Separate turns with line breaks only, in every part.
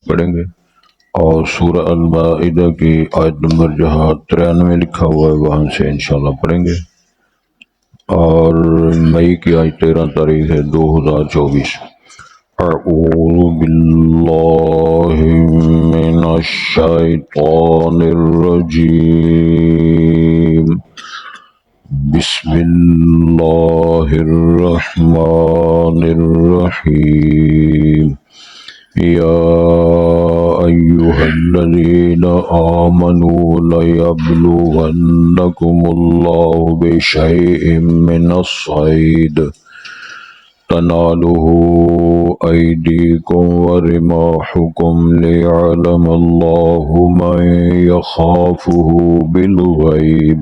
پڑھیں گے، اور سورہ المائدہ کی آیت نمبر جہاں 93 لکھا ہوا ہے وہاں سے انشاءاللہ پڑھیں گے، اور مئی کی آج 13 تاریخ ہے 2024۔ اعوذ باللہ من الشیطان الرجیم، بسم اللہ الرحمن الرحیم۔ یا ایہا الذین آمنوا لیبلونکم اللہ بشیء من الصید تنالہ ایدیکم ورماحکم لیعلم اللہ من یخافہ بالغیب،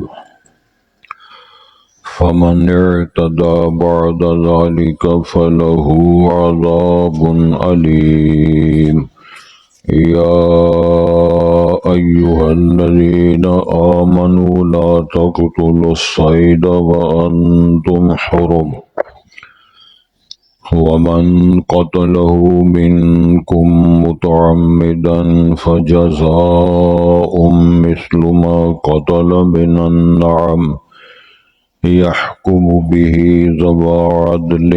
فمن اعتدى بعد ذلك فله عذاب أليم۔ يا أيها الذين آمنوا لا تقتلوا الصيد وأنتم حرم، ومن قتله منكم متعمدا فجزاء مثل ما قتل من النعم، يحكم به ذوى عدل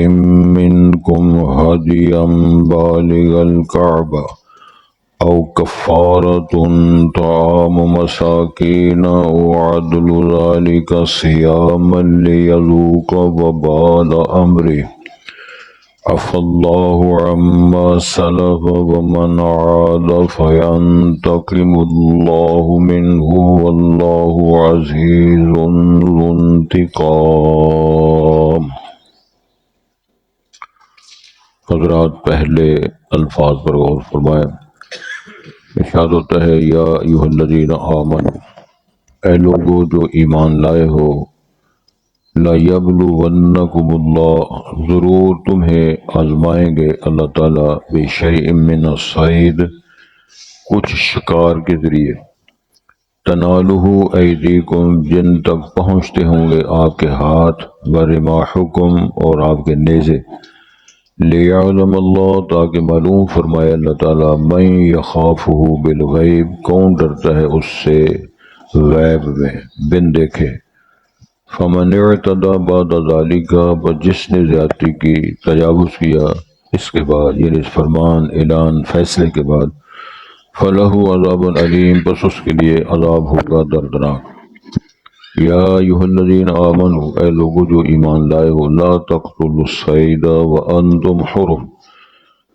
منكم هديا بالغ الكعبة أو كفارة طعام مساكين أو عدل ذلك صياما ليذوق وبال أمره، عفى الله عما سلف ومن عاد فينتقم الله منه والله عزيز ذو انتقام۔ حضرات پہلے الفاظ پر غور فرمائیں۔ ارشاد ہوتا ہے یا ایھا الذین آمنوا، اے لوگو جو ایمان لائے ہو، لَیَبْلُوَنَّکُمُ اللہ، ضرور تمہیں آزمائیں گے اللہ تعالیٰ، بِشَیْءٍ مِّنَ الصَّیْد، کچھ شکار کے ذریعے، تنالہ ایدیکم، جن تک پہنچتے ہوں گے آپ کے ہاتھ، ورماحکم، اور آپ کے نیزے، لیعلم اللہ، تاکہ معلوم فرمائے اللہ تعالیٰ، من یخافہ بالغیب، کون ڈرتا ہے اس سے غیب میں بن دیکھے، فمن اعتدى بعد ذلك، پر جس نے زیادتی کی، تجاوز کیا اس کے بعد، یعنی اس فرمان اعلان فیصلے کے بعد، فلہ عذاب علیم، پس اس کے لیے عذاب ہوگا دردناک۔ یا ایھا الذین آمنوا، اے لوگو جو ایمان لائے ہو، لا تقتلوا الصید وانتم حرم،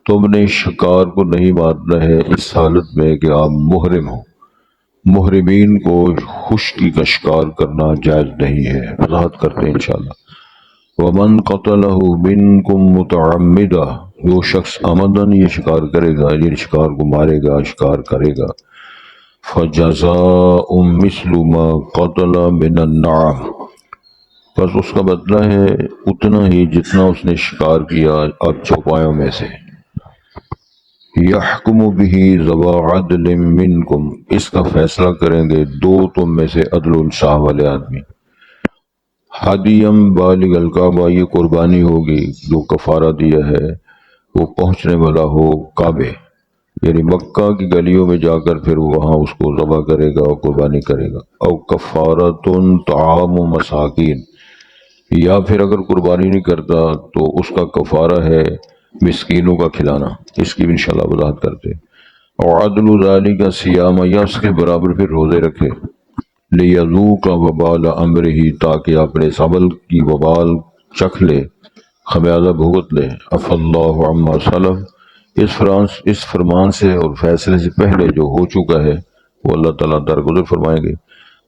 تم نے شکار کو نہیں مارنا ہے اس حالت میں کہ آپ محرم ہو، محرمین کو خشکی کا شکار کرنا جائز نہیں ہے، وضاحت کرتے ہیں انشاءاللہ۔ ومن قتلہ منکم متعمدا، جو شخص عمدن یہ شکار کرے گا، یہ شکار کو مارے گا، شکار کرے گا، فجزاء مثل ما قتل من النعم، پس اس کا بدلہ ہے اتنا ہی جتنا اس نے شکار کیا اب چوپایوں میں سے، یحکم بہ ذوی عدل منکم، اس کا فیصلہ کریں گے دو تم میں سے عدل و انصاف والے آدمی، ہدیم بالغ الکعبہ، یہ قربانی ہوگی جو کفارہ دیا ہے وہ پہنچنے والا ہو کعبے، یعنی مکہ کی گلیوں میں جا کر پھر وہاں اس کو ذبح کرے گا اور قربانی کرے گا، او کفارۃ طعام مساکین، یا پھر اگر قربانی نہیں کرتا تو اس کا کفارہ ہے مسکینوں کا کھلانا، اس کی بھی انشاءاللہ وضاحت کرتے، اور عدل ذالک صیام، یا اس کے برابر پھر روزے رکھے، لیذوق وبال امرہ، تاکہ اپنے اس عمل کی وبال چکھ لے، خمیازہ بھگت لے، عفی اللہ عما سلف، اس فرمان سے اور فیصلے سے پہلے جو ہو چکا ہے وہ اللہ تعالیٰ درگزر فرمائیں گے۔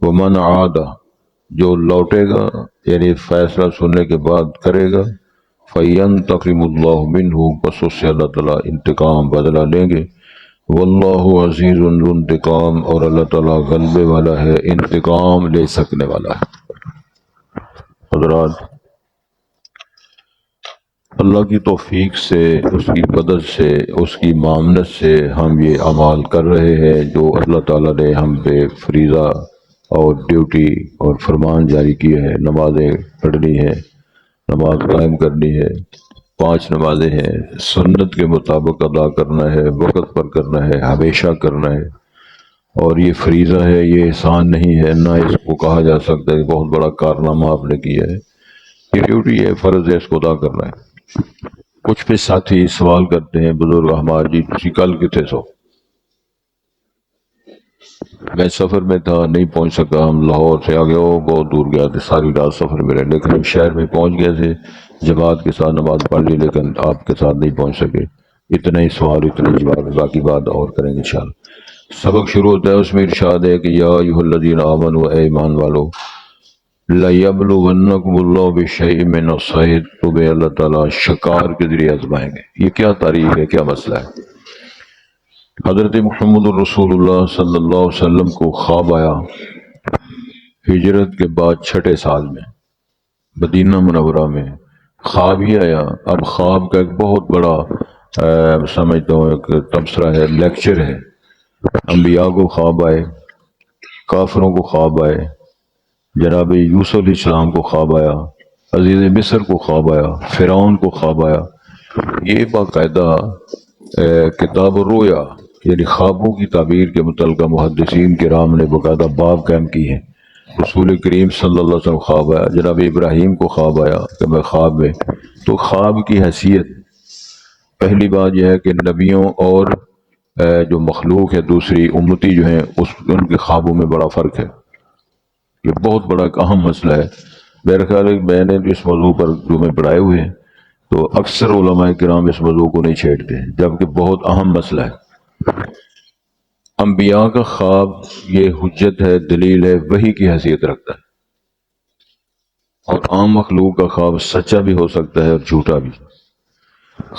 ومن عاد، جو لوٹے گا یعنی فیصلہ سننے کے بعد کرے گا، فینتقم اللہ منہ، پس اس سے اللہ تعالیٰ انتقام بدلہ لیں گے، واللہ عزیز ذو انتقام، اور اللہ تعالیٰ غلبے والا ہے، انتقام لے سکنے والا ہے۔ حضرات، اللہ کی توفیق سے، اس کی مدد سے، اس کی معاونت سے ہم یہ اعمال کر رہے ہیں جو اللہ تعالیٰ نے ہم پہ فریضہ اور ڈیوٹی اور فرمان جاری کیے ہیں، نمازیں پڑھنی ہے، نماز قائم کرنی ہے، 5 نمازیں ہیں، سنت کے مطابق ادا کرنا ہے، وقت پر کرنا ہے، ہمیشہ کرنا ہے، اور یہ فریضہ ہے، یہ احسان نہیں ہے، نہ اس کو کہا جا سکتا ہے کہ بہت بڑا کارنامہ آپ نے کیا ہے، یہ ڈیوٹی ہے، فرض ہے، اس کو ادا کرنا ہے۔ کچھ پہ ساتھی سوال کرتے ہیں بزرگ ہمارے جی تسی کل کتنے سو؟ میں سفر میں تھا، نہیں پہنچ سکا، ہم لاہور سے آگے ہو بہت دور گیا تھے، ساری رات سفر میں رہے، لیکن ہم شہر میں پہنچ گئے تھے، جماعت کے ساتھ نماز پڑھ لی، لیکن آپ کے ساتھ نہیں پہنچ سکے۔ اتنا ہی سوال، اتنا ہی جواب ہے، باقی بات اور کریں گے انشاءاللہ۔ سبق شروع ہوتا ہے، اس میں ارشاد ہے کہ یا ایھا الذین آمنوا، اے ایمان والو، لَیَبْلُوَنَّکُمُ اللَّهُ بِشَیْءٍ مِّنَ الصَّیْدِ، تمہیں اللہ تعالیٰ شکار کے ذریعے آزمائیں گے۔ یہ کیا تاریخ ہے، کیا مسئلہ ہے؟ حضرت محمد الرسول اللہ صلی اللہ علیہ وسلم کو خواب آیا ہجرت کے بعد 6 سال میں، مدینہ منورہ میں خواب ہی آیا۔ اب خواب کا ایک بہت بڑا سمجھتا ہوں ایک تبصرہ ہے، لیکچر ہے۔ انبیاء کو خواب آئے، کافروں کو خواب آئے، جناب یوسف علیہ السلام کو خواب آیا، عزیز مصر کو خواب آیا، فرعون کو خواب آیا۔ یہ باقاعدہ کتاب الرؤیا یعنی خوابوں کی تعبیر کے متعلقہ محدثین کرام نے باقاعدہ باب قائم کی ہیں۔ رسول کریم صلی اللہ علیہ وسلم خواب آیا، جناب ابراہیم کو خواب آیا کہ میں خواب میں، تو خواب کی حیثیت، پہلی بات یہ ہے کہ نبیوں اور جو مخلوق ہے دوسری امتی جو ہیں ان کے خوابوں میں بڑا فرق ہے۔ یہ بہت بڑا ایک اہم مسئلہ ہے۔ میرا خیال ہے کہ میں نے اس موضوع پر جو میں پڑھائے ہوئے ہیں تو اکثر علماء کرام اس موضوع کو نہیں چھیڑتے ہیں، جبکہ بہت اہم مسئلہ ہے۔ انبیاء کا خواب یہ حجت ہے، دلیل ہے، وحی کی حیثیت رکھتا ہے، اور عام مخلوق کا خواب سچا بھی ہو سکتا ہے اور جھوٹا بھی۔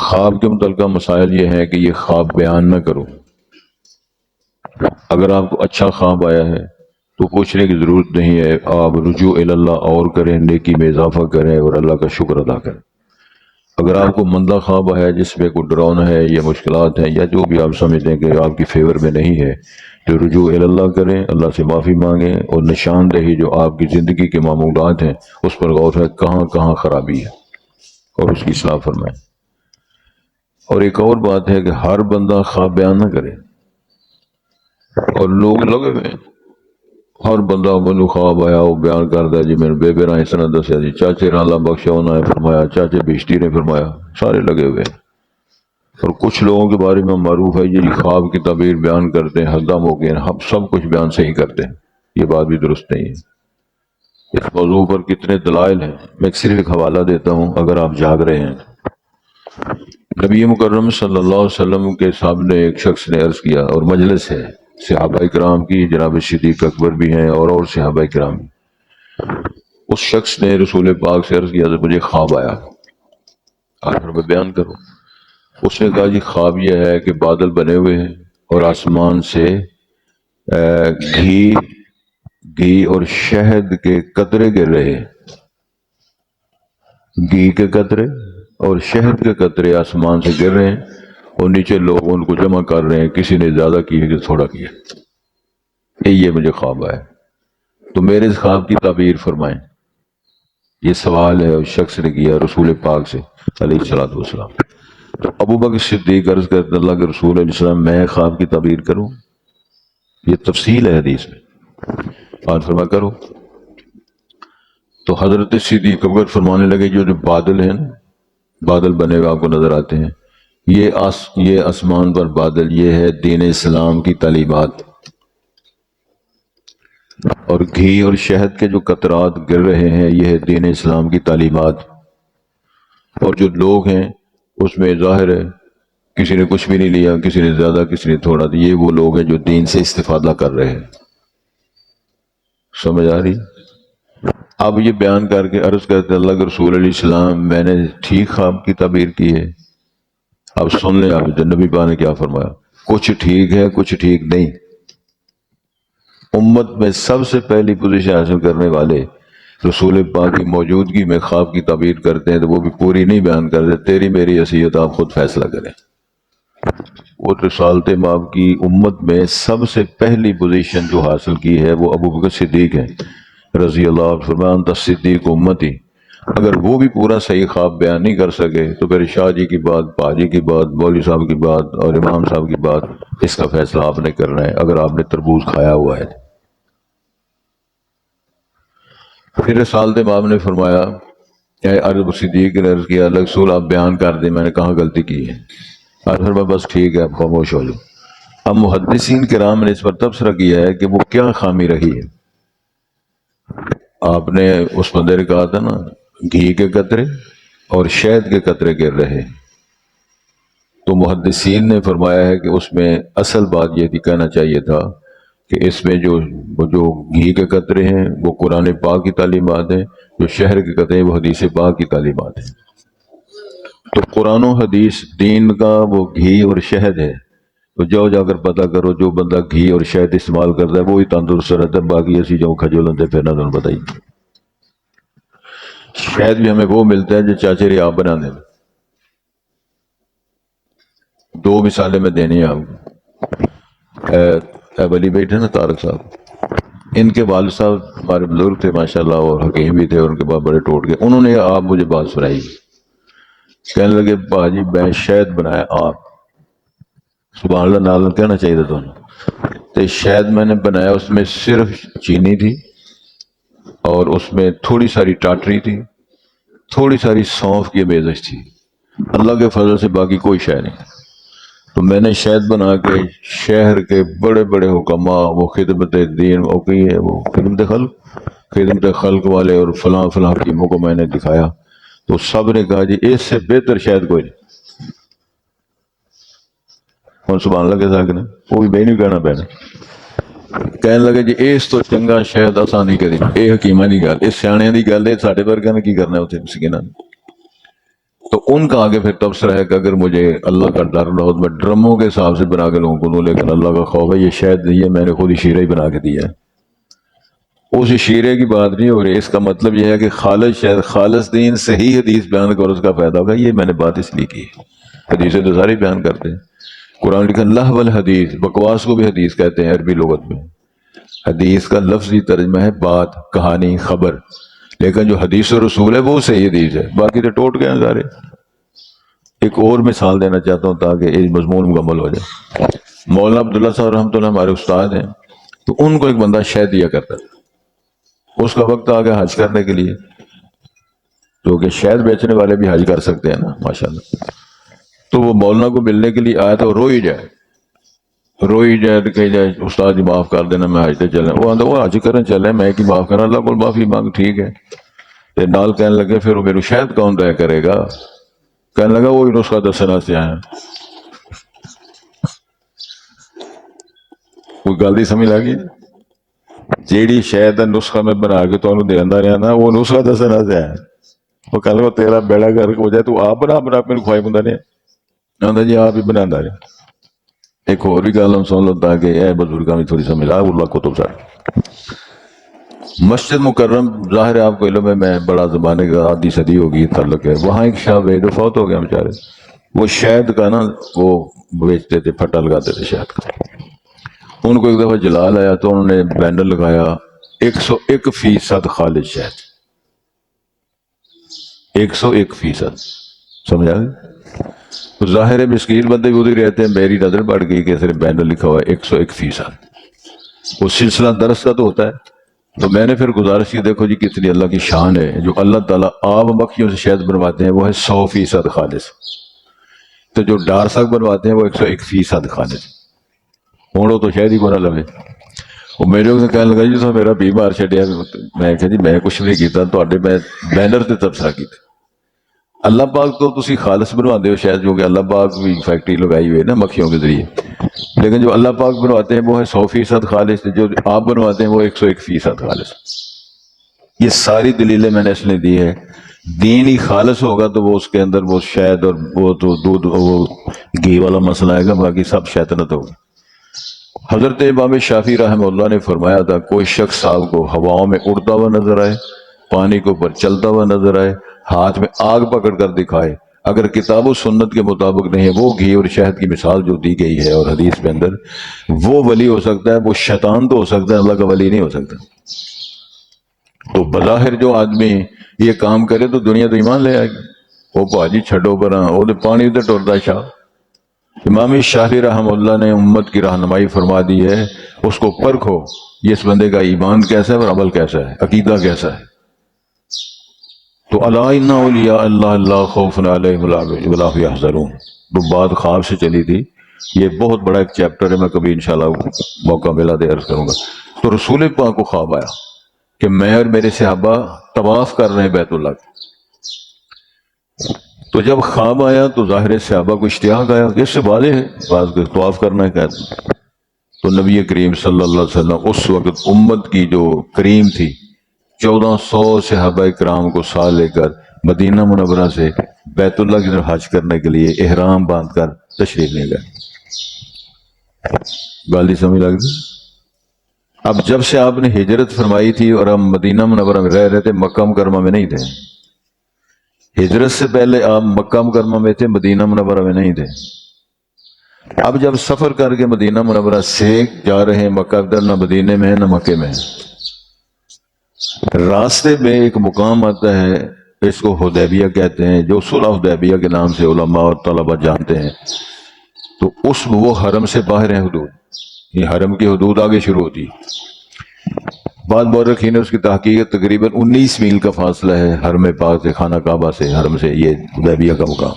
خواب کے متعلقہ مسائل یہ ہیں کہ یہ خواب بیان نہ کرو۔ اگر آپ کو اچھا خواب آیا ہے تو پوچھنے کی ضرورت نہیں ہے، آپ رجوع اللہ اور کریں، نیکی میں اضافہ کریں اور اللہ کا شکر ادا کریں۔ اگر آپ کو مندہ خواب آیا جس میں کوئی ڈراؤنا ہے یا مشکلات ہیں یا جو بھی آپ سمجھتے ہیں کہ آپ کی فیور میں نہیں ہے، تو رجوع اللہ کریں، اللہ سے معافی مانگیں، اور نشاندہی جو آپ کی زندگی کے معمولات ہیں اس پر غور ہے، کہاں کہاں خرابی ہے اور اس کی اصلاح فرمائیں۔ اور ایک اور بات ہے کہ ہر بندہ خواب بیان نہ کرے، اور لوگ لگے ہوئے ہیں ہر بندہ منو خواب آیا وہ بیان کرتا ہے، جی میں نے بے بے رائے سنا دسیا، جی چاچے اللہ بخشا انہوں نے فرمایا، چاچے بشتی نے فرمایا، سارے لگے ہوئے ہیں۔ اور کچھ لوگوں کے بارے میں معروف ہے یہ خواب کی تعبیر بیان کرتے ہیں، حدام ہو گئے، ہم سب کچھ بیان صحیح کرتے ہیں، یہ بات بھی درست نہیں ہے۔ اس موضوع پر کتنے دلائل ہیں، میں صرف ایک حوالہ دیتا ہوں اگر آپ جاگ رہے ہیں۔ نبی مکرم صلی اللہ علیہ وسلم کے سامنے ایک شخص نے عرض کیا، اور مجلس ہے صحابہ کرام کی، جناب صدیق اکبر بھی ہیں اور صحابہ کرام بھی۔ اس شخص نے رسول پاک سے عرض کیا تو مجھے خواب آیا، آخر میں بیان کرو۔ اس نے کہا جی خواب یہ ہے کہ بادل بنے ہوئے ہیں اور آسمان سے گھی اور شہد کے قطرے گر رہے ہیں، گھی کے قطرے اور شہد کے قطرے آسمان سے گر رہے ہیں، اور نیچے لوگ ان کو جمع کر رہے ہیں، کسی نے زیادہ کیا کہ تھوڑا کیا۔ یہ مجھے خواب آیا، تو میرے اس خواب کی تعبیر فرمائیں۔ یہ سوال ہے اس شخص نے کیا رسول پاک سے علیہ الصلوۃ والسلام۔ تو ابو بکر صدیق عرض کرتے اللہ کے رسول علیہ السلام میں خواب کی تعبیر کروں؟ یہ تفصیل ہے حدیث میں، آپ فرما کرو۔ تو حضرت صدیق اکبر فرمانے لگے جو بادل ہیں نا، بادل بنے ہوئے آپ کو نظر آتے ہیں، یہ آسمان پر بادل، یہ ہے دین اسلام کی تعلیمات، اور گھی اور شہد کے جو قطرات گر رہے ہیں یہ ہے دین اسلام کی تعلیمات۔ اور جو لوگ ہیں اس میں ظاہر ہے کسی نے کچھ بھی نہیں لیا، کسی نے زیادہ، کسی نے تھوڑا، یہ وہ لوگ ہیں جو دین سے استفادہ کر رہے ہیں۔ سمجھ آ رہی؟ اب یہ بیان کر کے عرض کرتے اللہ کے رسول علیہ السلام میں نے ٹھیک خواب کی تعبیر کی ہے۔ اب سن لیں آپ نبی پاک نے کیا فرمایا، کچھ ٹھیک ہے کچھ ٹھیک نہیں۔ امت میں سب سے پہلی پوزیشن حاصل کرنے والے رسول پاک کی موجودگی میں خواب کی تعبیر کرتے ہیں، تو وہ بھی پوری نہیں بیان کرتے، تیری میری حیثیت آپ خود فیصلہ کریں۔ وہ رسالت مآب کی امت میں سب سے پہلی پوزیشن جو حاصل کی ہے وہ ابو بکر صدیق ہے رضی اللہ عنہ۔ فرمایا انت صدیق امتی، اگر وہ بھی پورا صحیح خواب بیان نہیں کر سکے تو پھر شاہ جی کی بات، پاجی کی بات، مولوی صاحب کی بات اور امام صاحب کی بات، اس کا فیصلہ آپ نے کرنا ہے اگر آپ نے تربوز کھایا ہوا ہے۔ پھر سالت امام نے فرمایا، عرب صدیق نے عرض کیا، اللہ رسول آپ بیان کر دیں میں نے کہاں غلطی کی ہے۔ اور فرمایا بس ٹھیک ہے آپ خاموش ہو جاؤ۔ اب محدثین کرام نے اس پر تبصرہ کیا ہے کہ وہ کیا خامی رہی ہے۔ آپ نے اس بندے نے کہا تھا نا گھی کے قطرے اور شہد کے قطرے گر رہے، تو محدثین نے فرمایا ہے کہ اس میں اصل بات یہ تھی، کہنا چاہیے تھا کہ اس میں جو گھی کے قطرے ہیں وہ قرآن پاک کی تعلیمات ہیں، جو شہر کے قطرے ہیں وہ حدیث پاک کی تعلیمات ہیں۔ تو قرآن و حدیث دین کا وہ گھی اور شہد ہے، تو جاؤ جا کر پتہ کرو جو بندہ گھی اور شہد استعمال کرتا ہے وہی تندرست رہتا ہے، باقی ایسی جو کھجولتے پھر نہ تمہیں بتائیے۔ شہد بھی ہمیں وہ ملتا ہے جو چاچے آپ بنانے میں۔ دو مثالیں میں دینی ہیں آپ کو۔ ولی بیٹھے نا طارق صاحب، ان کے والد صاحب ہمارے بزرگ تھے ماشاءاللہ اور حکیم بھی تھے، اور ان کے بعد بڑے ٹوٹ گئے۔ انہوں نے آپ مجھے بات سنائی، کہنے لگے باجی میں شہد بنایا آپ، سبحان اللہ نال کہنا چاہیے تھا دونوں، تو شہد میں نے بنایا، اس میں صرف چینی تھی اور اس میں تھوڑی ساری ٹاٹری تھی، تھوڑی ساری سونف کی بیزش تھی، اللہ کے فضل سے باقی کوئی شے نہیں۔ تو میں نے شہد بنا کے شہر کے بڑے بڑے حکماء، وہ خدمت دین وہ خدمت خلق والے اور فلاں فلاں حکیموں کو میں نے دکھایا، تو سب نے کہا جی اس سے بہتر شہد کوئی نہیں۔ اور سبحان اللہ کے ساتھ نا وہ بھی میں نہیں کہنا پہنا، کہنے لگے جی اس تو چنگا شہد آسانی کری، یہ حکیمہ دی گل، اس سیانے دی گل، یہ ساڈے ورگے نے کی کرنا اتنے مسکیناں نے۔ تو ان کا آگے پھر تبصرہ ہے کہ اگر مجھے اللہ کا ڈر نہ ہو تو میں ڈرموں کے حساب سے بنا کے لوگوں کو دوں، لیکن اللہ کا خوف ہے، یہ شہد نہیں ہے، میں نے خود ہی شیرہ ہی بنا کے دیا ہے۔ اس شیرے کی بات نہیں ہو رہی، اس کا مطلب یہ ہے کہ خالص شہد، خالص دین، صحیح حدیث بیان کرو، اس کا فائدہ ہوگا۔ یہ میں نے بات اس لیے کی ہے، حدیثیں تو ساری بیان کرتے ہیں، قرآن لکھا لہو الحدیث، بکواس کو بھی حدیث کہتے ہیں عربی لغت میں۔ حدیث کا لفظی ترجمہ ہے بات، کہانی، خبر، لیکن جو حدیث و رسول ہے وہ صحیح حدیث ہے، باقی تو ٹوٹ گئے ہیں سارے۔ ایک اور مثال دینا چاہتا ہوں تاکہ یہ مضمون مکمل ہو جائے۔ مولانا عبداللہ صاحب رحمۃ اللہ ہمارے استاد ہیں، تو ان کو ایک بندہ شہد دیا کرتا تھا، اس کا وقت آ گیا حج کرنے کے لیے، تو کہ شہد بیچنے والے بھی حج کر سکتے ہیں نا ماشاءاللہ، تو وہ مولانا کو ملنے کے لیے آیا تو روئی جائے تو کہی جائے استاد جی معاف کر دینا میں حج تے چلیں، وہ آتا وہ حج کریں چلیں، میں کی معاف کرنا، اللہ کو معافی مانگ، ٹھیک ہے۔ تے نال کہنے لگے پھر وہ میرے شہد کون طے کرے گا؟ کہنے لگا وہی نسخہ دسنا سے آیا، کوئی گل نہیں سمجھ لگی، جیڑی شہد نسخہ میں بنا کے تو دینا رہا نا وہ نسخہ دسنا سے آیا، وہ کہنے لگا تیرا بیڑا گرک ہو جائے تو آپ بنا میرے خواہی بندہ نے آتا جی آپ ہی بنا رہے۔ ایک اور بھی گل ہم سن لو تاکہ اے بزرگاں بھی تھوڑی سمجھ آ اللہ کو تو سارے۔ مسجد مکرم ظاہر ہے آپ کو علم ہے، میں بڑا زمانے کا آدھی صدی ہوگی تعلق ہے، وہاں ایک شاہ جو فوت ہو گیا بیچارے، وہ شہد کا نا وہ بیچتے تھے، پھٹا لگاتے تھے شہد کا۔ ان کو ایک دفعہ جلال آیا تو انہوں نے بینر لگایا 101% خالص شہد، 101%، سمجھا گئے؟ تو ظاہر ہے مسکین بندے بھی ادھر رہتے ہیں، میری نظر پڑ گئی کہ صرف بینر لکھا ہوا ہے 101%، وہ سلسلہ درس کا تو ہوتا ہے۔ تو میں نے پھر گزارش کی، دیکھو جی کتنی اللہ کی شان ہے، جو اللہ تعالیٰ آب مکھیوں سے شہد بنواتے ہیں وہ ہے 100% خالص، تو جو ڈار ساگ بنواتے ہیں وہ 101% خالص، ہوں تو شہد ہی کو نہ لگے۔ وہ میرے کو کہنے لگا جی تو میرا بیمار چڈیا، میں کہا جی میں کچھ نہیں کیتا، تو میں بینر تے تبصرہ کیتا، اللہ پاک تو تسی خالص بنواتے ہو شاید، جو کہ اللہ پاک بھی فیکٹری لگائی ہوئی ہے نا مکھیوں کے ذریعے، لیکن جو اللہ پاک بنواتے ہیں وہ ہے 100% خالص، جو آپ بنواتے ہیں وہ 101% خالص۔ یہ ساری دلیلیں میں نے اس لیے دی ہے، دین ہی خالص ہوگا تو وہ اس کے اندر وہ شہد اور وہ تو دودھ وہ گھی والا مسئلہ آئے گا، باقی سب شیطنت ہوگی۔ حضرت امام شافعی رحمہ اللہ نے فرمایا تھا کوئی شخص آپ کو ہواؤں میں اڑتا ہوا نظر آئے، پانی کے اوپر چلتا ہوا نظر آئے، ہاتھ میں آگ پکڑ کر دکھائے، اگر کتاب و سنت کے مطابق نہیں ہے، وہ گھی اور شہد کی مثال جو دی گئی ہے اور حدیث کے اندر، وہ ولی ہو سکتا ہے، وہ شیطان تو ہو سکتا ہے، اللہ کا ولی نہیں ہو سکتا۔ تو بظاہر جو آدمی یہ کام کرے تو دنیا تو ایمان لے آئے گی. وہ بھاجی چھڈو پرا وہ پانی ادھر ٹرتا شاہ. امام شافعی رحم اللہ نے امت کی رہنمائی فرما دی ہے، اس کو پرکھو یہ اس بندے کا ایمان کیسا ہے اور عمل کیسا ہے، عقیدہ کیسا ہے. تو الا ان اولیاء اللہ لا خوف علیہم ولا هم يحزنون، تو بات خواب سے چلی تھی. یہ بہت بڑا ایک چیپٹر ہے، میں کبھی انشاءاللہ موقع ملا دے عرض کروں گا. تو رسول پاک کو خواب آیا کہ میں اور میرے صحابہ طواف کر رہے ہیں بیت اللہ کا. تو جب خواب آیا تو ظاہر صحابہ کو اشتیاق آیا کہ اس سے واضح ہے بعض کو طواف کرنا ہے کہتے ہیں. تو نبی کریم صلی اللہ علیہ وسلم اس وقت امت کی جو کریم تھی 1400 صحابہ کرام کو ساتھ لے کر مدینہ منورہ سے بیت اللہ کی طرف حج کرنے کے لیے احرام باندھ کر تشریف لے گئے. گالی سمجھ لگ گئی. اب جب سے آپ نے ہجرت فرمائی تھی اور ہم مدینہ منورہ میں رہ رہے تھے، مکہ مکرمہ میں نہیں تھے. ہجرت سے پہلے آپ مکہ مکرمہ میں تھے، مدینہ منورہ میں نہیں تھے. اب جب سفر کر کے مدینہ منورہ سے جا رہے ہیں، مکہ نہ مدینے میں ہے نہ مکے میں ہے. راستے میں ایک مقام آتا ہے، اس کو حدیبیہ کہتے ہیں، جو صلح حدیبیہ کے نام سے علماء اور طلبہ جانتے ہیں. تو وہ حرم سے باہر ہے حدود، یہ حرم کی حدود آگے شروع ہوتی. بعد مورخین نے اس کی تحقیق تقریباً 19 میل کا فاصلہ ہے حرم پاک سے، خانہ کعبہ سے، حرم سے یہ حدیبیہ کا مقام.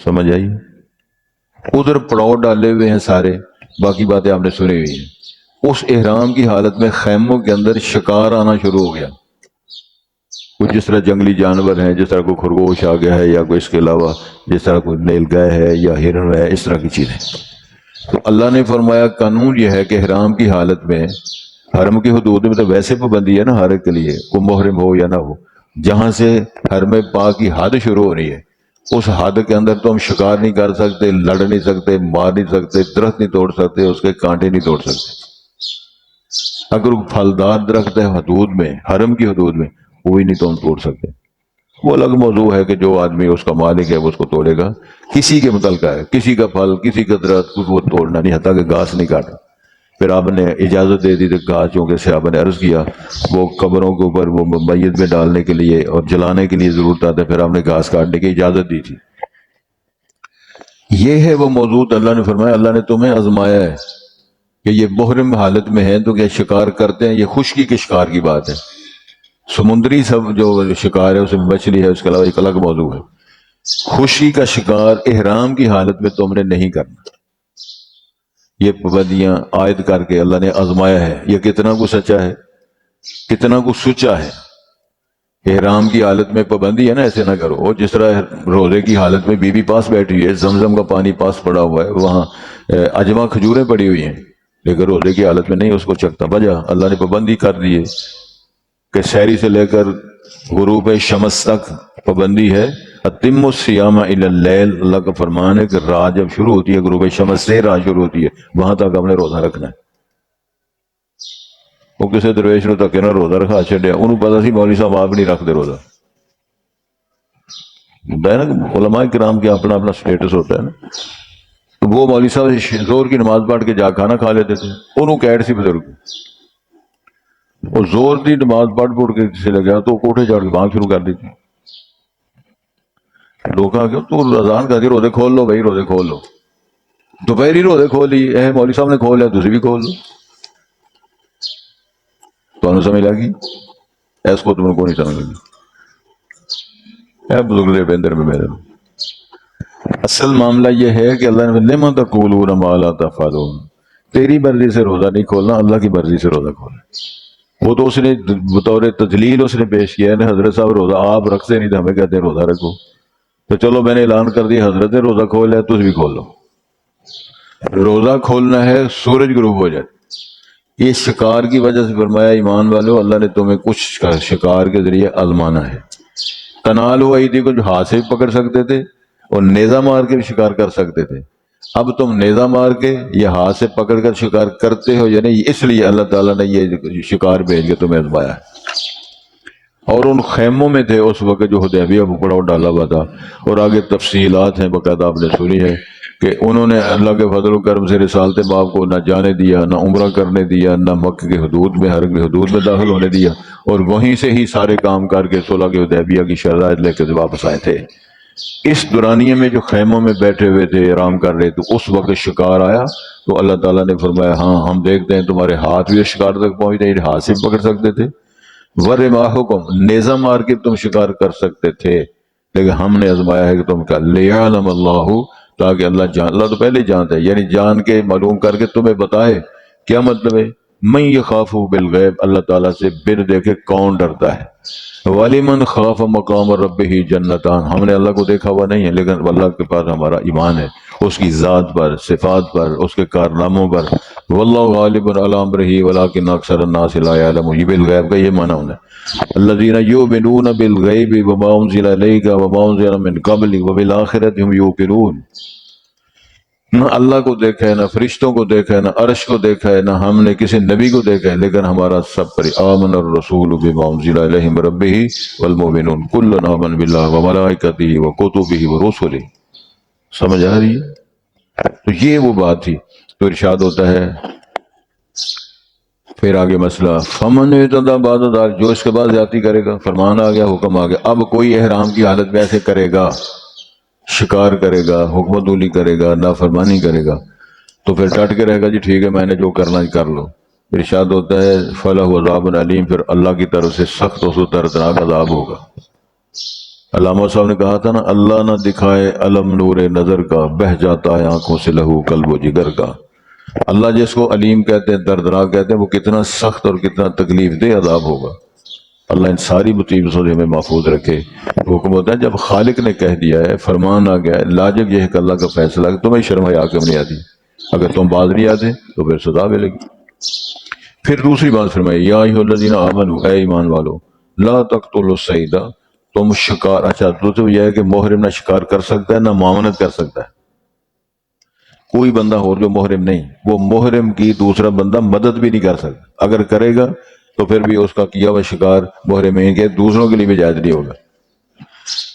سمجھ آئی؟ ادھر پڑاؤ ڈالے ہوئے ہیں سارے، باقی باتیں آپ نے سنی ہوئی ہیں. اس احرام کی حالت میں خیموں کے اندر شکار آنا شروع ہو گیا. کچھ جس طرح جنگلی جانور ہیں، جس طرح کوئی خرگوش آ گیا ہے، یا کوئی اس کے علاوہ جس طرح کوئی نیل گائے ہے یا ہرن ہے، اس طرح کی چیزیں. تو اللہ نے فرمایا قانون یہ ہے کہ احرام کی حالت میں حرم کی حدود میں تو ویسے پابندی ہے نا ہر ایک کے لیے، کوئی محرم ہو یا نہ ہو. جہاں سے حرم پاک کی حد شروع ہو رہی ہے اس حد کے اندر تو ہم شکار نہیں کر سکتے، لڑ نہیں سکتے، مار نہیں سکتے، درخت نہیں توڑ سکتے، اس کے کانٹے نہیں توڑ سکتے. اگر وہ پھلدار درخت ہے حدود میں، حرم کی حدود میں، وہی نہیں تو ہم توڑ سکتے. وہ الگ موضوع ہے کہ جو آدمی اس کا مالک ہے وہ اس کو توڑے گا. کسی کے متعلقہ ہے، کسی کا پھل، کسی کا درخت وہ توڑنا نہیں، حتیٰ کہ گھاس نہیں کاٹا. پھر آپ نے اجازت دے دی تو گھاس، چونکہ سے آپ نے عرض کیا وہ قبروں کے اوپر وہ میت میں ڈالنے کے لیے اور جلانے کے لیے ضرورت آتا ہے، پھر آپ نے گھاس کاٹنے کی اجازت دی تھی. یہ ہے وہ موضوع. اللہ نے فرمایا اللہ نے تمہیں آزمایا ہے کہ یہ محرم حالت میں ہے تو کیا شکار کرتے ہیں. یہ خشکی کے شکار کی بات ہے. سمندری سب جو شکار ہے اس میں مچھلی ہے، اس کے علاوہ ایک الگ موضوع ہے. خشکی کا شکار احرام کی حالت میں تم نے نہیں کرنا. یہ پابندیاں عائد کر کے اللہ نے آزمایا ہے. یہ کتنا کو سچا ہے، کتنا کو سچا ہے. احرام کی حالت میں پابندی ہے نا، ایسے نہ کرو. جس طرح روزے کی حالت میں بی بی پاس بیٹھی ہے، زمزم کا پانی پاس پڑا ہوا ہے، وہاں اجما کھجوریں پڑی ہوئی ہیں، لیکن روزے کی حالت میں نہیں اس کو چکھتا. وجہ اللہ نے پابندی کر دی ہے کہ سحری سے لے کر غروب شمس تک پابندی ہے. اتم الصیام الی اللیل، اللہ کا فرمان ہے کہ رات جب شروع ہوتی ہے غروب شمس سے رات شروع ہوتی ہے وہاں تک ہم نے روزہ رکھنا ہے. وہ کسی درویش نے تک نہ روزہ رکھا چھڈیا، انہوں پتا سی مولوی صاحب آپ نہیں رکھتے روزہ. ہوتا ہے نا کہ علماء کرام کے اپنا اپنا سٹیٹس ہوتا ہے نا. تو وہ مولوی صاحب زور کی نماز پڑھ کے جا کھانا کھا لیتے تھے. انہوں کیٹ سی بزرگ، اور زور دی نماز پڑھ کے کسی لگا تو کوٹھے چڑھ کے بھانگ شروع کر دیتی. لوگ آ کے تو اذان کر کے روزے کھول لو بھائی، روزے کھول لو. دوپہر ہی روزے کھول لی، مولوی صاحب نے کھول لیا تھی بھی کھول لو. تو سمجھ لگی ایس کو تم کو نہیں سمجھ لگی. بزرگ بندر میں میرے اصل معاملہ یہ ہے کہ اللہ نے لما تقولون ما لا تفعلون، تیری مرضی سے روزہ نہیں کھولنا، اللہ کی مرضی سے روزہ کھولنا. وہ تو اس نے بطور تجلیل اس نے پیش کیا ہے نا، حضرت صاحب روزہ آپ رکھتے نہیں تھے، ہمیں کہتے ہیں روزہ رکھو. تو چلو میں نے اعلان کر دیا حضرت نے روزہ کھول لیا، تجھ بھی کھول لو. روزہ کھولنا ہے سورج غروب ہو جائے. یہ شکار کی وجہ سے فرمایا ایمان والو اللہ نے تمہیں کچھ شکار کے ذریعے آزمانا ہے. تنال ہوئی تھی کچھ ہاتھ سے بھی پکڑ سکتے تھے اور نیزہ مار کے بھی شکار کر سکتے تھے. اب تم نیزہ مار کے یا ہاتھ سے پکڑ کر شکار کرتے ہو یا نہیں، اس لیے اللہ تعالیٰ نے یہ شکار بھیج کے تمہیں آزمایا ہے. اور ان خیموں میں تھے اس وقت جو حدیبیہ پڑاؤ ڈالا ہوا تھا، اور آگے تفصیلات ہیں باقاعدہ آپ نے سنی ہے کہ انہوں نے اللہ کے فضل و کرم سے رسالت باپ کو نہ جانے دیا، نہ عمرہ کرنے دیا، نہ مکہ کے حدود میں، حرم کے حدود میں داخل ہونے دیا، اور وہیں سے ہی سارے کام کر کے صلح کے حدیبیہ کی شرائط لے کے واپس آئے تھے۔ اس دورانیے میں جو خیموں میں بیٹھے ہوئے تھے، آرام کر رہے تھے، اس وقت شکار آیا تو اللہ تعالیٰ نے فرمایا ہاں ہم دیکھتے ہیں تمہارے ہاتھ بھی شکار تک پہنچتے ہیں، ہاتھ سے پکڑ سکتے تھے، ورماحکم نیزہ مار کے تم شکار کر سکتے تھے، لیکن ہم نے آزمایا ہے کہ تم کا لیعلم اللہ، تاکہ اللہ تو پہلے جانتا ہے، یعنی جان کے معلوم کر کے تمہیں بتائے۔ کیا مطلب ہے؟ من یخاف بالغیب، اللہ تعالیٰ سے بن دیکھے کون ڈرتا ہے۔ وَلِمَنْ خَافَ مَقَامَ رَبِّهِ جَنَّتَانِ، ہم نے اللہ کو دیکھا ہوا نہیں ہے، لیکن اللہ کے پاس ہمارا ایمان ہے، اس کی ذات پر، صفات پر، اس کے کارناموں پر۔ وَاللَّهُ غَالِبٌ عَلَىٰ أَمْرِهِ وَلَٰكِنَّ أَكْثَرَ النَّاسِ لَا يَعْلَمُونَ، یہ بالغیب کا یہ معنی ہونا ہے۔ الَّذِينَ يُؤْمِنُونَ بِالْغَيْبِ وَمَا أُنزِلَ إِلَيْكَ وَمَا أُنزِلَ مِن قَبْلِكَ وَبِالْآخِرَةِ هُمْ يُوقِنُونَ۔ نہ اللہ کو دیکھا ہے، نہ فرشتوں کو دیکھا ہے، نہ عرش کو دیکھا ہے، نہ ہم نے کسی نبی کو دیکھا ہے، لیکن ہمارا سب پر آمن الرسول بما انزل الیہ من ربہ والمؤمنون کل آمن باللہ وملائکتہ وکتبہ ورسلہ۔ سمجھ آ رہی ہے؟ تو یہ وہ بات تھی۔ تو ارشاد ہوتا ہے پھر آگے مسئلہ فمن اعتدی بعد ذلک، جو اس کے بعد زیادتی کرے گا، فرمان آ گیا، حکم آ گیا، اب کوئی احرام کی حالت میں ایسے کرے گا، شکار کرے گا، حکمت اولی کرے گا، نافرمانی کرے گا، تو پھر ڈٹ کے رہے گا جی ٹھیک ہے میں نے جو کرنا ہے کر لو۔ ارشاد ہوتا ہے فَلَهُ عَذَابٌ عَلِيمٌ، پھر اللہ کی طرف سے سخت و دردناک عذاب ہوگا۔ علامہ صاحب نے کہا تھا نا، اللہ نہ دکھائے علم نور نظر کا، بہہ جاتا ہے آنکھوں سے لہو قلب و جگر کا۔ اللہ جس کو علیم کہتے ہیں، دردناک کہتے ہیں، وہ کتنا سخت اور کتنا تکلیف دہ عذاب ہوگا۔ اللہ ان ساری مصیبتوں سے ہمیں محفوظ رکھے۔ حکم ہوتا ہے جب خالق نے کہہ دیا ہے، فرمان آ گیا ہے، لاجب یہ ہے کہ اللہ کا فیصلہ کہ تمہیں شرم حیا کیوں نہیں آتی؟ اگر تم باز نہیں آتے تو پھر سزا ملے گی۔ پھر دوسری بات فرمائی یا ایھا الذین آمنوا، اے ایمان والو، لا تقتلوا الصید، تم شکار، اچھا دوسرا یہ ہے کہ محرم نہ شکار کر سکتا ہے نہ معاونت کر سکتا ہے، کوئی بندہ اور جو محرم نہیں، وہ محرم کی دوسرا بندہ مدد بھی نہیں کر سکتا، اگر کرے گا تو پھر بھی اس کا کیا ہوا شکار محرمین کے دوسروں کے لیے بھی جائز نہیں ہوگا۔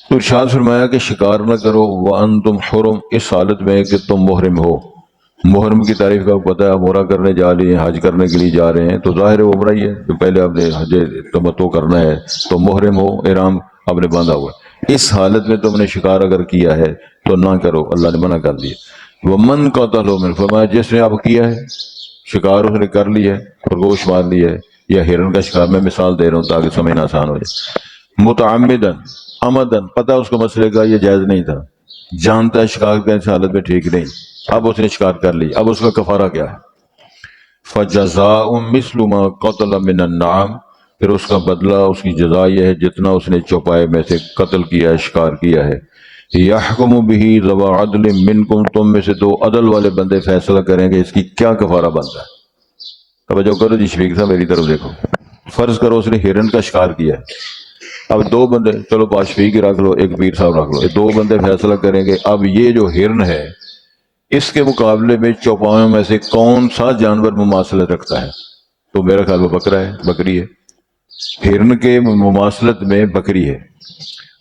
تو ارشاد فرمایا کہ شکار نہ کرو وانتم حرم، اس حالت میں کہ تم محرم ہو۔ محرم کی تعریف کا پتہ ہے، آپ عمرہ کرنے جا رہے ہیں، حج کرنے کے لیے جا رہے ہیں، تو ظاہر ہے عمرہ ہی ہے کہ پہلے آپ نے حج تمتع کرنا ہے، تو محرم ہو، احرام آپ نے باندھا ہوا ہے۔ اس حالت میں تم نے شکار اگر کیا ہے تو نہ کرو، اللہ نے منع کر دیا۔ ومن قتلوا من، فرمایا جس نے اب کیا ہے شکار، اس نے کر لیا ہے، خرگوش مار لیا ہے یا ہرن کا شکار، میں مثال دے رہا ہوں تاکہ سمجھنا آسان ہو جائے۔ متعمدن، عمدن، پتہ اس کو مسئلے کا یہ جائز نہیں تھا، جانتا ہے شکار کا اس حالت میں ٹھیک نہیں، اب اس نے شکار کر لی، اب اس کا کفارہ کیا ہے؟ فجزاء مثل ما قتل من النعام، پھر اس کا بدلہ، اس کی جزا یہ ہے جتنا اس نے چوپائے میں سے قتل کیا ہے، شکار کیا ہے۔ یحکم بہ ذو عدل منکم، تم میں سے دو عدل والے بندے فیصلہ کریں گے اس کی کیا کفارہ بنتا ہے۔ توجہ کرو جی، شفیق صاحب میری طرف دیکھو، فرض کرو اس نے ہرن کا شکار کیا ہے، اب دو بندے، چلو پاس شفیق ہی رکھ لو، ایک پیر صاحب رکھ لو، دو بندے فیصلہ کریں گے اب یہ جو ہرن ہے اس کے مقابلے میں چوپایوں میں سے کون سا جانور مماثلت رکھتا ہے؟ تو میرا خیال وہ بکرا ہے، بکری ہے، ہرن کے مماثلت میں بکری ہے۔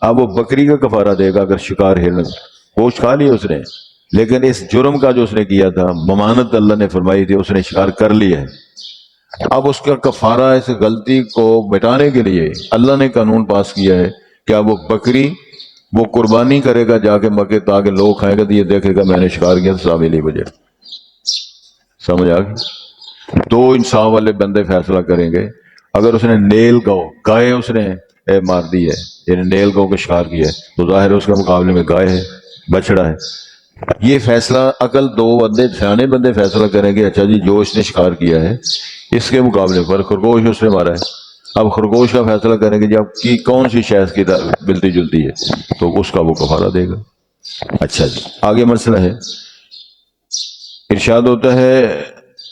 اب وہ بکری کا کفارہ دے گا اگر شکار ہرن، گوشت کھا لیا اس نے، لیکن اس جرم کا جو اس نے کیا تھا، ممانت اللہ نے فرمائی تھی، اس نے شکار کر لیا ہے، اب اس کا کفارہ اس غلطی کو مٹانے کے لیے اللہ نے قانون پاس کیا ہے کہ اب وہ بکری وہ قربانی کرے گا جا کے مکے، تاکہ لوگ کھائیں گے تو یہ دیکھے گا میں نے شکار کیا تو ثواب ملی مجھے۔ سمجھ آ گئی؟ دو انصاف والے بندے فیصلہ کریں گے، اگر اس نے نیل گو، گائے اس نے مار دی ہے، یعنی نیل گو کا شکار کیا ہے، تو ظاہر ہے اس کے مقابلے میں گائے ہے، بچڑا ہے۔ یہ فیصلہ عقل دو بندے، سیانے بندے فیصلہ کریں گے، اچھا جی جو اس نے شکار کیا ہے اس کے مقابلے پر خرگوش اس نے مارا ہے، اب خرگوش کا فیصلہ کریں گے جی اب کی کون سی شے کی ملتی جلتی ہے، تو اس کا وہ کفارہ دے گا۔ اچھا جی آگے مسئلہ ہے، ارشاد ہوتا ہے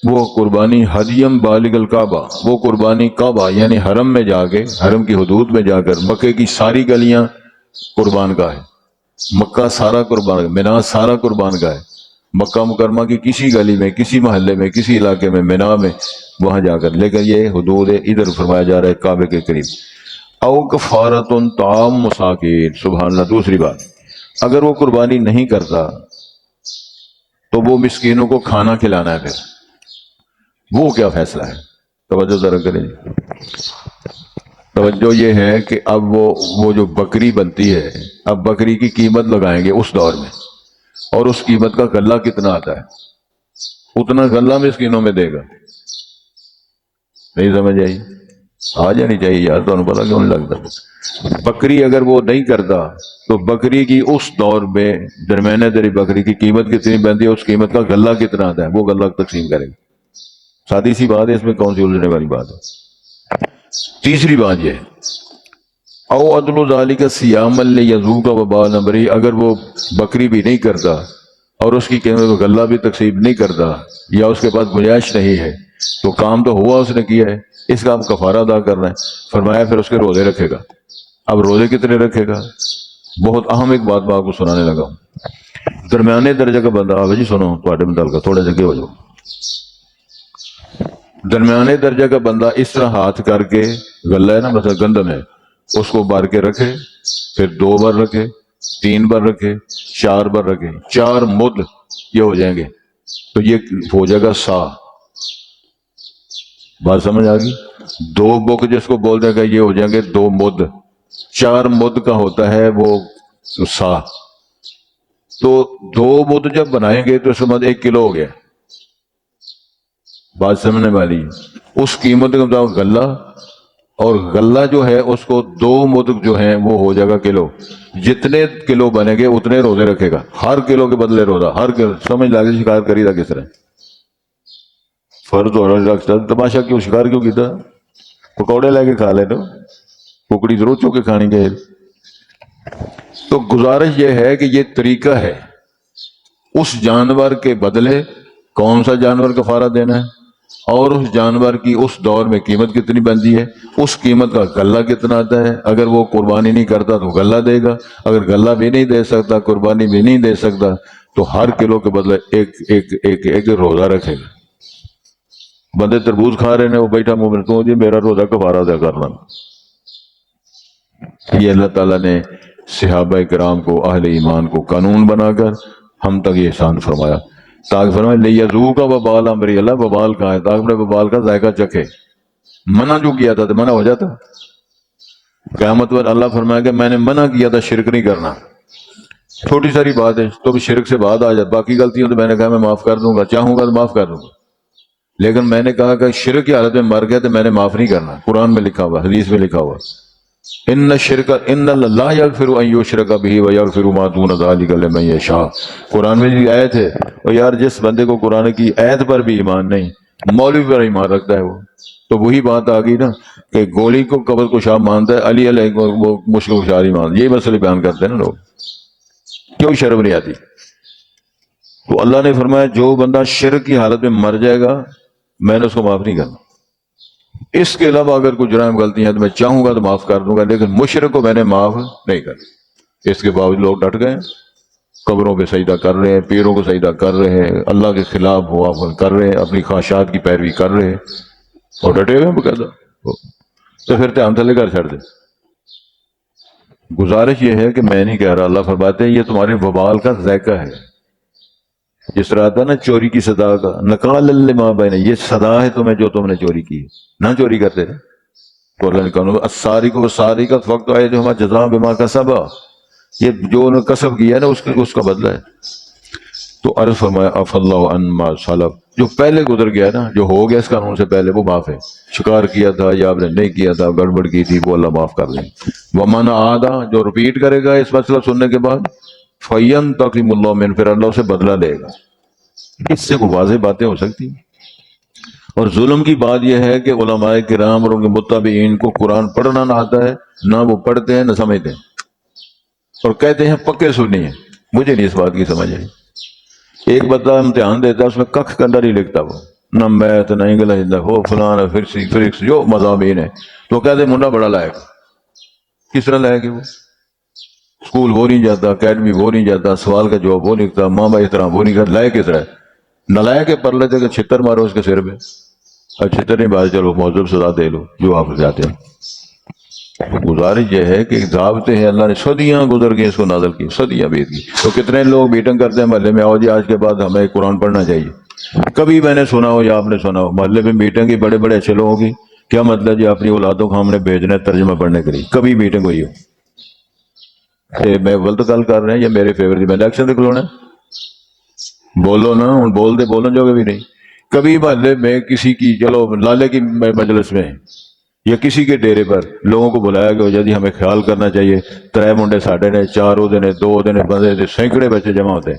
وہ قربانی ہدیم بالغ الکعبہ، وہ قربانی کعبہ یعنی حرم میں جا کے، حرم کی حدود میں جا کر، مکے کی ساری گلیاں قربان گاہ ہے، مکہ سارا قربان، مینا سارا قربان گاہ ہے، مکہ مکرمہ کی کسی گلی میں، کسی محلے میں، کسی علاقے میں، مینا میں، وہاں جا کر، لیکن یہ حدود ادھر فرمایا جا رہا ہے کعبے کے قریب۔ او کفارۃ طعام مساکین، سبحان اللہ۔ دوسری بات، اگر وہ قربانی نہیں کرتا تو وہ مسکینوں کو کھانا کھلانا ہے، پھر وہ کیا فیصلہ ہے؟ توجہ ذرا کریں۔ توجہ یہ ہے کہ اب وہ جو بکری بنتی ہے، اب بکری کی قیمت لگائیں گے اس دور میں، اور اس قیمت کا غلہ کتنا آتا ہے، اتنا غلہ مسکینوں میں دے گا۔ نہیں سمجھ آئی؟ آ جانی چاہیے یار، تو پتا کیوں نہیں لگتا؟ بکری اگر وہ نہیں کرتا تو بکری کی اس دور میں درمیانے دری بکری کی قیمت کتنی بنتی ہے، اس قیمت کا غلہ کتنا آتا ہے، وہ غلہ تقسیم کرے گا۔ سادی سی بات ہے، اس میں کون سی الجھنے والی بات ہے؟ تیسری بات یہ ہے، او عدل ذالک صیاما لیذوق وبال امرہ، اگر وہ بکری بھی نہیں کرتا اور اس کی قیمت کو غلہ بھی تقسیم نہیں کرتا، یا اس کے پاس گنجائش نہیں ہے، تو کام تو ہوا اس نے کیا ہے، اس کا آپ کفارہ ادا کرنا ہے۔ فرمایا پھر اس کے روزے رکھے گا۔ اب روزے کتنے رکھے گا؟ بہت اہم ایک بات میں آپ کو سنانے لگا ہوں۔ درمیانے درجے کا بندہ، جی سنو تھوڑے متعلقہ تھوڑے جگہ ہو جاؤ، درمیانے درجے کا بندہ اس طرح ہاتھ کر کے، غلہ ہے نا مثلا گندم ہے، اس کو بار کے رکھے، پھر 2 بار رکھے، 3 بار رکھے، 4 بار رکھے، 4 مد یہ ہو جائیں گے، تو یہ ہو جائے گا سا۔ بات سمجھ آ گئی؟ 2 بک جس کو بول دے گا یہ ہو جائیں گے 2 مد، 4 مد کا ہوتا ہے وہ سا۔ تو 2 مد جب بنائیں گے تو اس کے بعد 1 کلو ہو گیا۔ بات سمجھنے والی، اس قیمت کے مطابق غلہ، اور غلہ جو ہے اس کو 2 مد جو ہیں وہ ہو جائے گا کلو۔ جتنے کلو بنے گے اتنے روزے رکھے گا، ہر کلو کے بدلے روزہ، ہر کلو۔ سمجھ لگے شکار کری تھا کس طرح؟ فرض ہو رہا تماشا کیوں، شکار کیوں کیتا؟ پکوڑے لے کے کھا لے، تو ککڑی ضرور چو کے کھانی چاہیے۔ تو گزارش یہ ہے کہ یہ طریقہ ہے، اس جانور کے بدلے کون سا جانور کفارہ دینا ہے، اور اس جانور کی اس دور میں قیمت کتنی بنتی ہے، اس قیمت کا غلہ کتنا آتا ہے۔ اگر وہ قربانی نہیں کرتا تو غلہ دے گا، اگر غلہ بھی نہیں دے سکتا، قربانی بھی نہیں دے سکتا، تو ہر کلو کے بدلے ایک روزہ رکھے گا۔ بندے تربوز کھا رہے ہیں، وہ بیٹھا منہ میں، تو جی میرا روزہ کفارہ ادا کرنا۔ یہ اللہ تعالیٰ نے صحابہ کرام کو، اہل ایمان کو قانون بنا کر ہم تک یہ احسان فرمایا، تاکہ فرمائے لیذوق وبال امرہ، اللہ وبال کا ہے تاکہ اپنے وبال کا ذائقہ چکھے۔ منع جو کیا تھا تو منع ہو جاتا، قیامت پر اللہ فرمائے کہ میں نے منع کیا تھا شرک نہیں کرنا، چھوٹی ساری بات ہے، تو بھی شرک سے بعد آ جائے، باقی غلطیاں تو میں نے کہا میں معاف کر دوں گا، چاہوں گا تو معاف کر دوں گا، لیکن میں نے کہا کہ شرک کی حالت میں مر گیا تو میں نے معاف نہیں کرنا۔ قرآن میں لکھا ہوا، حدیث میں لکھا ہوا، ان الشرک ان اللہ لا یغفر ان یشرک بہ ویغفر ما دون ذلک لمن یشاء۔ قرآن میں یہ آیت ہے، اور یار جس بندے کو قرآن کی آیت پر بھی ایمان نہیں، مولوی پر ایمان رکھتا ہے، وہ تو وہی بات آ گئی نا کہ گولی کو قبر کو شاہ مانتا ہے، علی علیہ کو وہ مشکل کشا ہی مانتا ہے۔ یہی مسئلے بیان کرتے ہیں نا لوگ، کیوں شرم نہیں آتی؟ تو اللہ نے فرمایا جو بندہ شرک کی حالت میں مر جائے گا میں نے اس کو معاف نہیں کرنا۔ اس کے علاوہ اگر کوئی جرائم غلطی ہے تو میں چاہوں گا تو معاف کر دوں گا، لیکن مشرک کو میں نے معاف نہیں کرنا۔ اس کے باوجود لوگ ڈٹ گئے، قبروں پہ سجدہ کر رہے ہیں، پیروں کو سجدہ کر رہے ہیں، اللہ کے خلاف ہوا کر رہے ہیں، اپنی خواہشات کی پیروی کر رہے ہیں، اور ڈٹے ہوئے ہیں باقاعدہ، تو پھر دھیان تھلے کر چھڑ دے۔ گزارش یہ ہے کہ میں نہیں کہہ رہا، اللہ فرماتے ہیں یہ تمہارے وبال کا ذائقہ ہے۔ جس طرح آتا نا چوری کی صدا کا، نقال لما بین، یہ صدا ہے تمہیں جو تم نے چوری کی، نہ چوری کرتے رہے۔ تو اللہ نے کہا السارق والسارقۃ فقطعوا ایدیہما جزاء بما کسبا، یہ جو انہوں نے کسب کیا ہے نا اس کا بدلہ ہے۔ تو عرض فرمایا عفا اللہ عما سلف، جو پہلے گزر گیا نا، جو ہو گیا اس قانون سے پہلے، وہ معاف ہے۔ شکار کیا تھا یا آپ نے نہیں کیا تھا، گڑبڑ کی تھی، وہ اللہ معاف کر دیں۔ ومن عاد، جو رپیٹ کرے گا اس مسئلہ سننے کے بعد، فینتقم اللہ منہ، پھر اللہ اسے بدلہ لے گا۔ اس سے کوئی واضح باتیں ہو سکتی ہیں۔ اور ظلم کی بات یہ ہے کہ علماء کرام اور ان کے متبعین کو قرآن پڑھنا نہ آتا ہے، نہ وہ پڑھتے ہیں نہ سمجھتے ہیں، اور کہتے ہیں پکے سنی ہیں۔ مجھے نہیں اس بات کی سمجھ آئی۔ ایک بندہ امتحان دیتا ہے، اس میں ککھ کنڈا نہیں لکھتا، وہ نہ میتھ نہ انگلش نہ وہ فلاں فزکس جو مضامین ہے، تو کہتے ہیں منڈا بڑا لائق۔ کس طرح لائق ہے وہ؟ اسکول وہ نہیں جاتا، اکیڈمی وہ نہیں جاتا، سوال کا جواب وہ نہیں لکھتا، ماں باپ احترام وہ نہیں کرتا، لائق کس طرح ہے؟ نلائق کے پر لیتے کہ چھتر مارو اس کے سر پہ، اور چھتر نہیں مارے چلو معذب سزا دے لو جو آپ جاتے ہیں۔ تو گزارش یہ ہے کہ ضابطے ہیں اللہ نے صدیاں گزر گئی اس کو نازل کی، صدیاں بیت گئی۔ تو کتنے لوگ میٹنگ کرتے ہیں محلے میں، آؤ جی آج کے بعد ہمیں قرآن پڑھنا چاہیے، کبھی میں نے سنا ہو یا آپ نے سنا ہو محلے میں میٹنگ کی بڑے بڑے اچھے لوگوں کی؟ کیا مطلب جی اپنی اولادوں کو ہم نے بھیجنا ہے ترجمہ پڑھنے کے لیے؟ کبھی میٹنگ ہوئی ہو؟ کہ میں غلط گل کر رہے ہیں یا میرے فیور کی میں الیکشن کھلونا ہے؟ بولو نا، ہوں بول دے، بولن جو بھی نہیں۔ کبھی محلے میں کسی کی، چلو لالے کی مجلس میں یا کسی کے ڈیرے پر لوگوں کو بلایا گیا جی ہمیں خیال کرنا چاہیے، ترے منڈے ساڈے نے، چار وہ نے، دو دن بندے نے، سینکڑے بچے جمع ہوتے ہیں،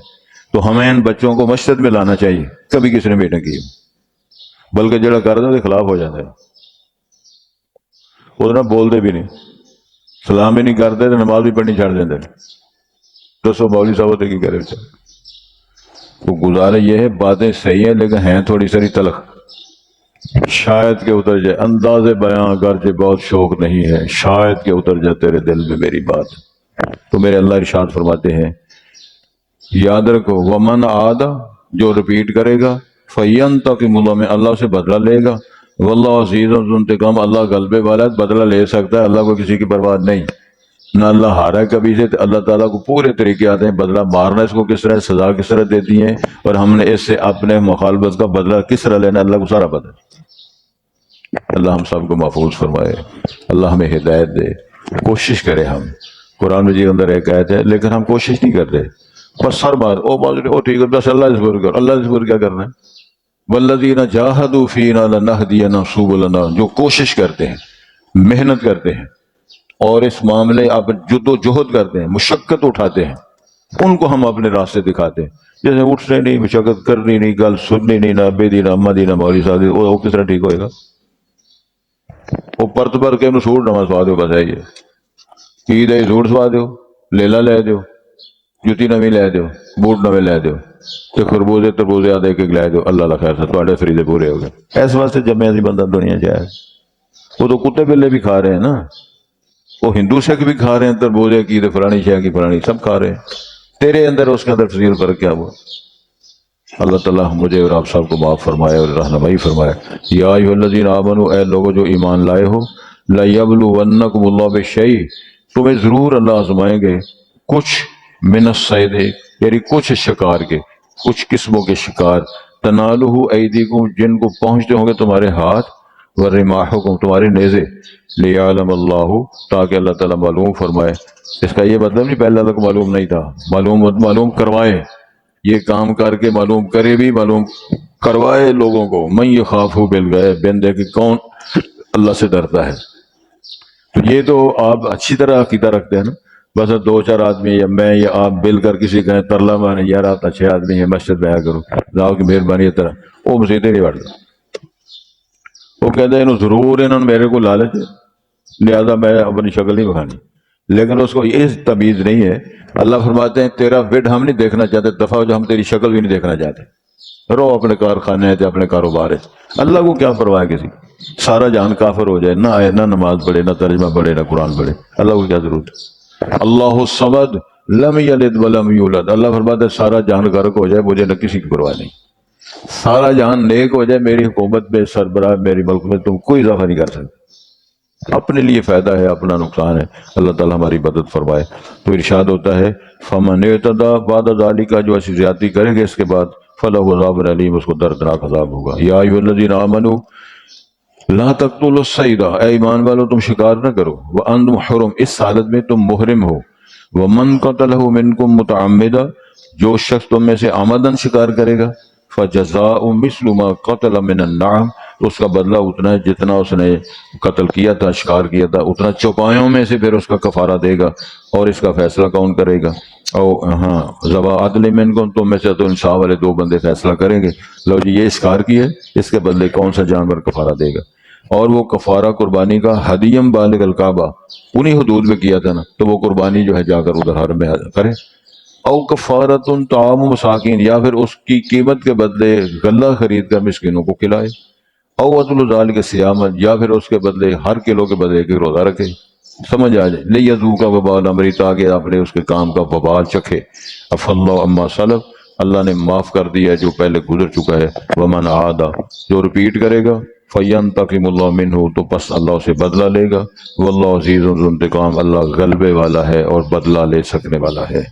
تو ہمیں ان بچوں کو مسجد میں لانا چاہیے؟ کبھی کسی نے میٹنگ کی؟ بلکہ جڑا کر دے خلاف ہو جاتا ہے، وہ بولتے بھی نہیں، سلام بھی نہیں کرتے، تو نماز بھی پڑھنی چھڑ دیں۔ دسو مولوی صاحب ہوتے کی کرے؟ تو گزارا یہ ہے باتیں صحیح ہیں لیکن ہیں تھوڑی ساری تلخ، شاید کہ اتر جائے انداز بیاں، اگرچہ بہت شوق نہیں ہے، شاید کہ اتر جائے تیرے دل میں میری بات۔ تو میرے اللہ ارشاد فرماتے ہیں، یاد رکھو ومن عاد، جو ریپیٹ کرے گا، فینتقم اللہ، میں اللہ سے بدلہ لے گا، واللہ عزیز ذو انتقام، اللہ غلبے والا ہے، بدلہ لے سکتا ہے، اللہ کو کسی کی پرواہ نہیں، نہ اللہ ہارا ہے کبھی سے۔ اللہ تعالیٰ کو پورے طریقے آتے ہیں بدلہ مارنا، اس کو کس طرح سزا کس طرح دیتی ہیں، اور ہم نے اس سے اپنے مخالفت کا بدلہ کس طرح لینا، اللہ کو سارا پتہ ہے۔ اللہ ہم سب کو محفوظ فرمائے، اللہ ہمیں ہدایت دے۔ کوشش کرے ہم، قرآن مجید کے اندر ایک آیت ہے لیکن ہم کوشش نہیں کرتے، بس سر بات او ٹھیک ہے، بس اللہ سے ذکر کر، اللہ سے ذکر کیا کرنا ہے؟ والذین جاہدوا فینا لنہدینہم سبلنا، جو کوشش کرتے ہیں، محنت کرتے ہیں اور اس معاملے آپ جد و جہد کرتے ہیں، مشقت اٹھاتے ہیں، ان کو ہم اپنے راستے دکھاتے ہیں۔ جیسے اٹھنے نہیں، مشقت کرنی نہیں، گل سننی نہیں، نہ ابے دی نہ اما دی نہ مولوی صاحب دی، وہ کس طرح ٹھیک ہوئے گا؟ وہ پرت بھر کے انہوں سوٹ نہ سوا دو، بس ہے یہ عید ہے سوٹ سوا دو، لیلا لے دو، جتی نویں لے دو، بوٹ نویں لے دو، تے خربوزے تربوزے آدھے ایک لے دو، اللہ خیر سے تھوڑے فریدے پورے ہو گئے۔ اس واسطے جمعے سی بندہ دنیا جائے، وہ تو کتے بلے بھی کھا رہے ہیں نا، وہ ہندو سکھ بھی کھا رہے ہیں تربوزے کی، تو فلانی شے کی فلانی، سب کھا رہے ہیں، تیرے اندر اس کے اندر فضیل پر کیا ہوا؟ اللہ تعالیٰ مجھے اور آپ سب کو معاف فرمائے اور رہنمائی فرمائے۔ یا ایھا الذین آمنوا، اے لوگوں جو ایمان لائے ہو، لیبلونکم اللہ بشیء، تمہیں ضرور اللہ آزمائیں گے کچھ، من الصید، یعنی کچھ شکار کے، کچھ قسموں کے شکار، تنالہ ایدیکم، جن کو پہنچتے ہوں گے تمہارے ہاتھ، ورماحکم، تمہارے نیزے، لیعلم اللہ، تاکہ اللہ تعالیٰ معلوم فرمائے۔ اس کا یہ مطلب نہیں پہلے اللہ کو معلوم نہیں تھا، معلوم کروائے، یہ کام کر کے معلوم کرے بھی، معلوم کروائے لوگوں کو، من یخاف بالغیب، بندے کہ کون اللہ سے ڈرتا ہے۔ تو یہ تو آپ اچھی طرح عقیدہ رکھتے ہیں نا، بس دو چار آدمی یا میں یا آپ مل کر کسی کہیں ترلا مانے، یار آپ اچھے آدمی ہیں، مسجد میں آیا کرو، اللہ کی مہربانی ہے طرح، وہ مسیحے نہیں بڑھتا، وہ کہتے ہیں ضرور انہوں نے میرے کو لالچ ہے لہذا میں اپنی شکل نہیں بکھانی، لیکن اس کو یہ تمیز نہیں ہے۔ اللہ فرماتے ہیں تیرا وڈ ہم نہیں دیکھنا چاہتے، دفعہ جو ہم تیری شکل بھی نہیں دیکھنا چاہتے، رہو اپنے کارخانے تے اپنے کاروبار ہے، اللہ کو کیا پرواہ ہے کسی، سارا جہان کافر ہو جائے، نہ آئے، نہ نماز پڑھے، نہ ترجمہ پڑھے، نہ قرآن پڑھے، اللہ کو کیا ضرورت ہے؟ اللہ الصمد لم یلد ولم یولد، اللہ فرماتا ہے سارا جہان غرق ہو جائے، مجھے نہ کسی کی پرواہ نہیں، سارا جہان نیک ہو جائے، میری حکومت میں سربراہ میری ملک میں تم کوئی اضافہ نہیں کر سکتے، اپنے لیے فائدہ ہے، اپنا نقصان ہے، اللہ تعالیٰ ہماری مدد فرمائے۔ تو ارشاد ہوتا ہے فمن اعتدی بعد ذلک، جو ایسی زیادتی کریں گے اس کے بعد، فلہ عذاب علیم، اس کو دردناک عذاب ہوگا۔ یا ایھا الذین آمنوا لا تقتلوا الصید، اے ایمان والو تم شکار نہ کرو، وانتم حرم، اس حالت میں تم محرم ہو، ومن قتلہ منکم متعمدا، جو شخص تم میں سے آمدن شکار کرے گا، فجزاء مثل ما قتل من النعم، تو اس کا بدلہ اتنا ہے جتنا اس نے قتل کیا تھا، شکار کیا تھا، اتنا چوپایوں میں سے پھر اس کا کفارہ دے گا، اور اس کا فیصلہ کون کرے گا؟ او ہاں ذوی عدل منکم، تم میں سے تو انصاف والے دو بندے فیصلہ کریں گے، لو جی یہ شکار کیا ہے، اس کے بدلے کون سا جانور کفارہ دے گا، اور وہ کفارہ قربانی کا ہدیم بالغ الکعبہ، انہی حدود میں کیا تھا نا، تو وہ قربانی جو ہے جا کر ادھر حرم میں کرے، او کفارۃ طعام مساکین، یا پھر اس کی قیمت کے بدلے غلہ خرید کر مسکینوں کو کھلائے، او عدل ذالک صیاما، یا پھر اس کے بدلے ہر کلو کے بدلے ایک روزہ رکھے، سمجھ آ جائے، لیذوق وبال امری، تاکہ آپ نے اس کے کام کا وبال چکھے، عفا اللہ عما سلف، اللہ نے معاف کر دیا جو پہلے گزر چکا ہے، ومن عاد، جو ریپیٹ کرے گا، فینتقم اللہ منہ، تو پس اللہ اسے بدلہ لے گا، واللہ عزیز ذو انتقام، اللہ غلبے والا ہے اور بدلہ لے سکنے والا ہے۔